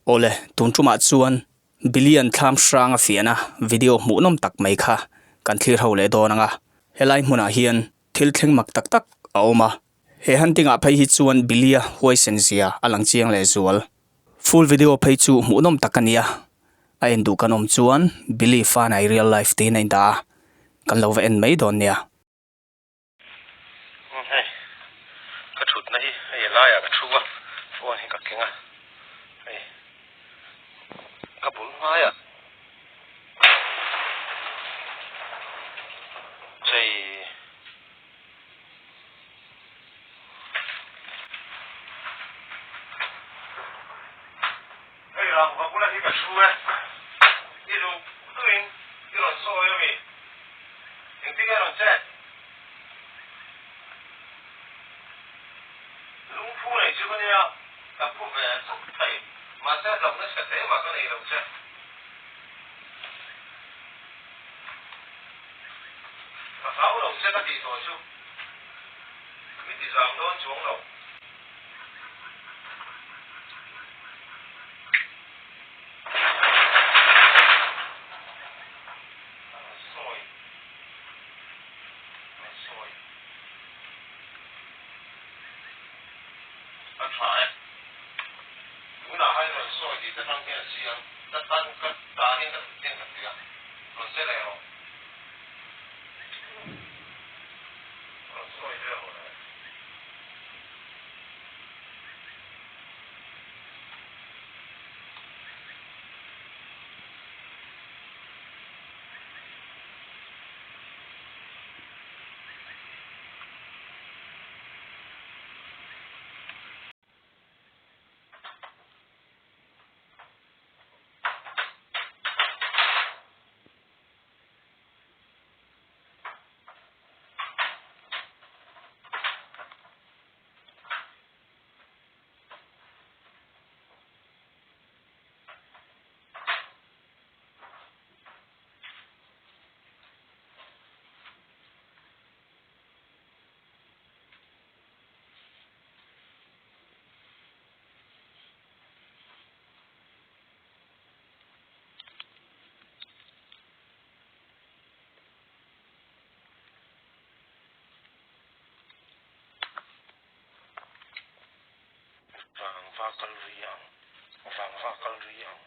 Ole tunchuma chuan billion tham sranga fiana video munom tak mai kha kan thlir ho le donanga helai hmuna hian thil thleng mak tak tak a oma he huntinga phei hi chuan bilia huai senzia alang chiang le zual full video phei chu munom takania a endu kanom chuan bili fa nai real life te nei da kan lo ve en mai don nia ka thut na hi ai la ya ka thuwa phone hi ka kenga ai ka bul ma ya chei ai ra ka bula hi ka thuwa ilu tuing ilu so yo mi ting ting ron che lung phu này chứ có nha cả phu về sốc thầy mà sẽ lồng nó sẽ thế mà cái này lồng sẽ và pháo lồng sẽ có gì rồi chứ cái gì rằng đó xuống lồng phải cũng là hai người soi thì tất năng kia là gì tất tăng tất ta đi tất tiên tất kia nó sẽ là nó soi theo rồi vàng va cal riang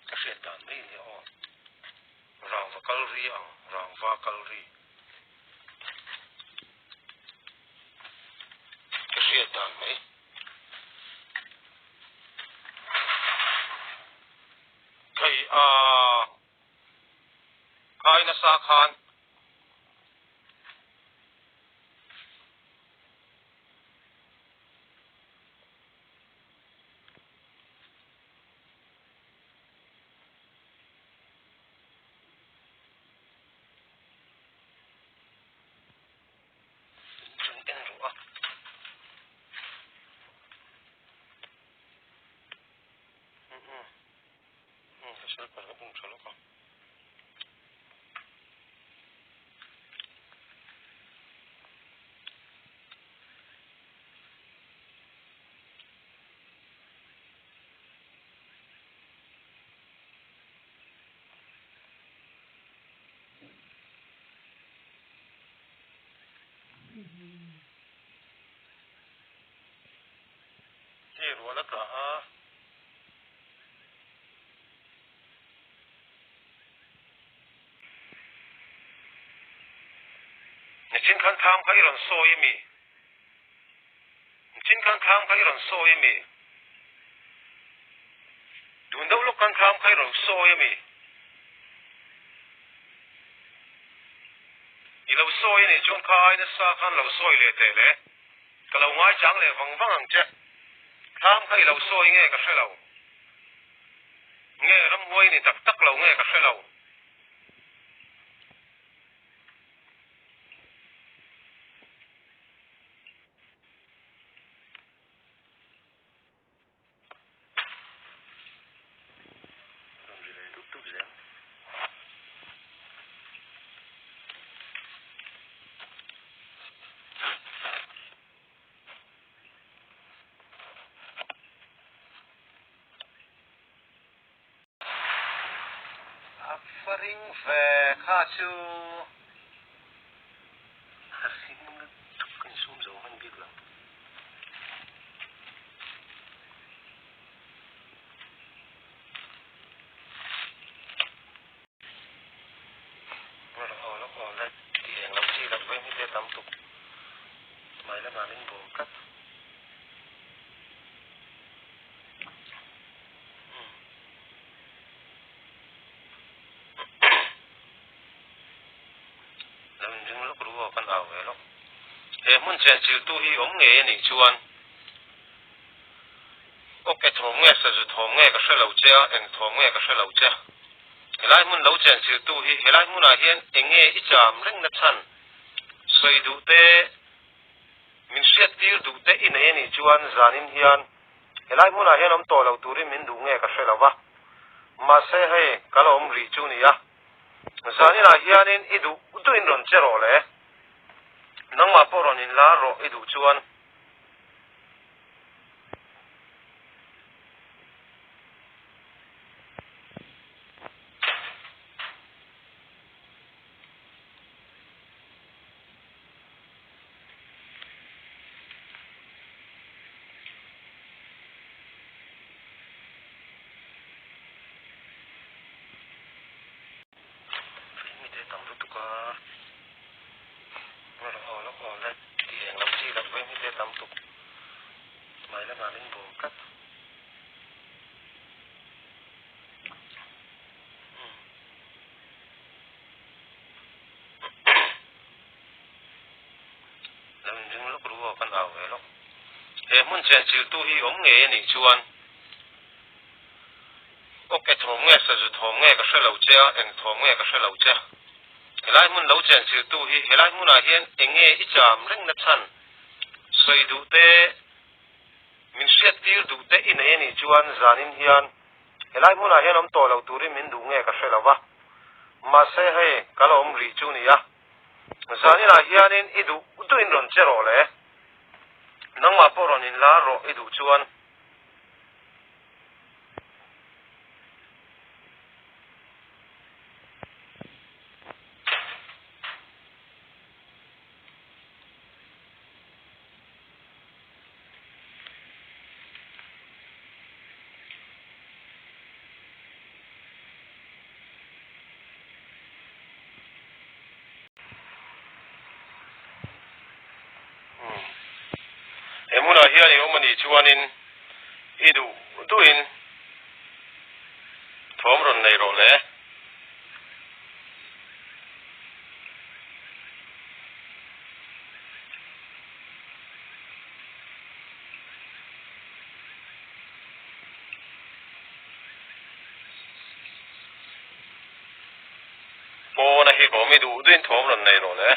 cái chuyện đàn mấy liệu ràng va cal riang ràng va cal ri cái chuyện đàn mấy cái ai na sa khan thì rồi là cả chính khăn tham cái iron soi mi chính khăn tham cái iron soi mi đun đâu lúc khăn tham cái iron soi mi đi lâu soi này chúng khai nó sa khăn lâu soi lệ tệ lệ cái lâu ngay chẳng lệ vắng vắng chứ tham cái lâu soi nghe cái lâu nghe lâm quay này tắc tắc lâu nghe cái lâu ring về kha chu ring cái sum giống anh biết lắm nó lên thì em làm chi làm với cái tâm tục mày là mà linh bộ cắt làm những lúc rùa con ảo vậy lúc em muốn chơi chiều tu hi ống nghề này chuan ok thòng nghe sao thòng nghe cái sợi lẩu cha em thòng nghe cái sợi lẩu cha lại muốn lẩu cha chiều tu hi lại muốn là hiện em nghe ít chạm rinh nát chân xoay đủ tê mình xét tiêu đủ tê in này chuan zanin hiền lại muốn là hiện ông tổ lẩu tu ri mình đủ nghe cái sợi lẩu va mà sẽ hay cái lẩu ông rì chu này à zanin là hiền in đủ đủ in ron chơi rồi lẽ nang ma poron in la ro idu chuan mi te tam tu ka nó lên thì em làm chi làm với mi te tam tu mày là mà linh bộ cắt làm những lúc rùa con ảo vậy lúc em muốn chơi chiều tu hi ống nghề này chuan ok thòng nghe sao thòng nghe cái sợi lẩu cha em thòng nghe cái sợi lẩu cha lại muốn lẩu cha chiều tu hi lại muốn là hiện em nghe ít chạm rinh nát chân xoay đủ tê mình xét tiêu đủ tê in này chuan zanin hiền lại muốn là hiện ông tổ lẩu tu ri mình đủ nghe cái sợi lẩu va mà sẽ hay cái lẩu ông rì chu này à zanin là hiền in idu đủ in ron chơi rồi lẽ nang ma poron in la ro idu chuan em muốn là hiền ông mình chuan in idu đủ in thom ron này rồi lẽ cô này có mi đủ in thom ron này rồi lẽ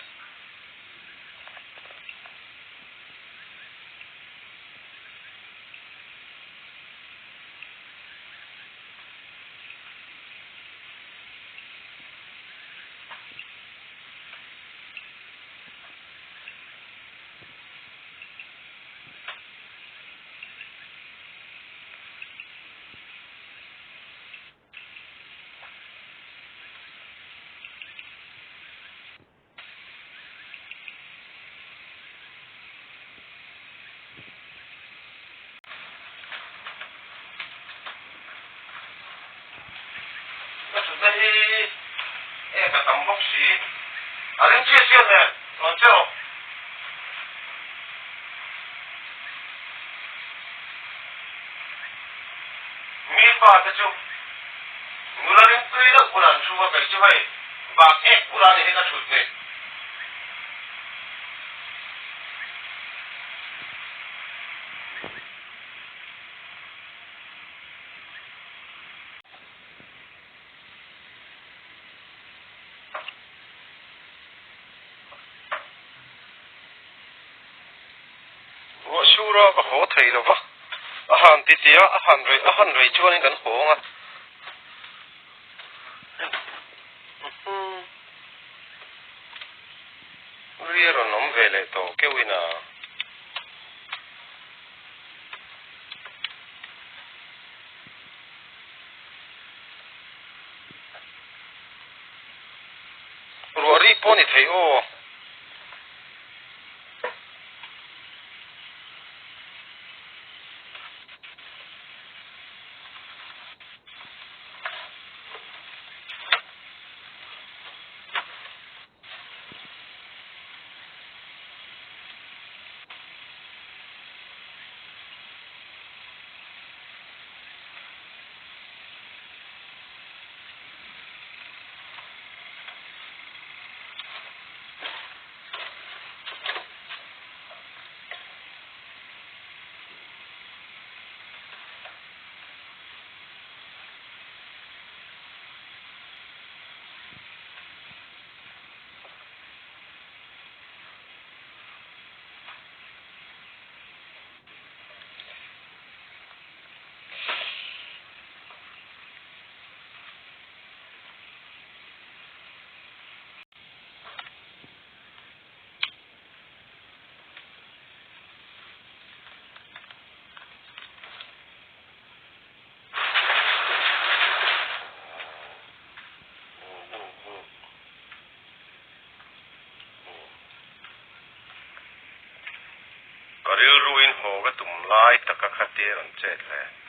đây em cả tấm bốc xí à đến chia xiên này còn chưa mi ba ta chú người ta đến tuy là của đàn chú và cái chú hay và ép của đàn thì hết chuột này sura ka ho thei lo va a han ti tia a han rei chuan kan ho nga riero nom vele to ke wina poni thei o karil ruin ho ga tum lai taka khate ran chet le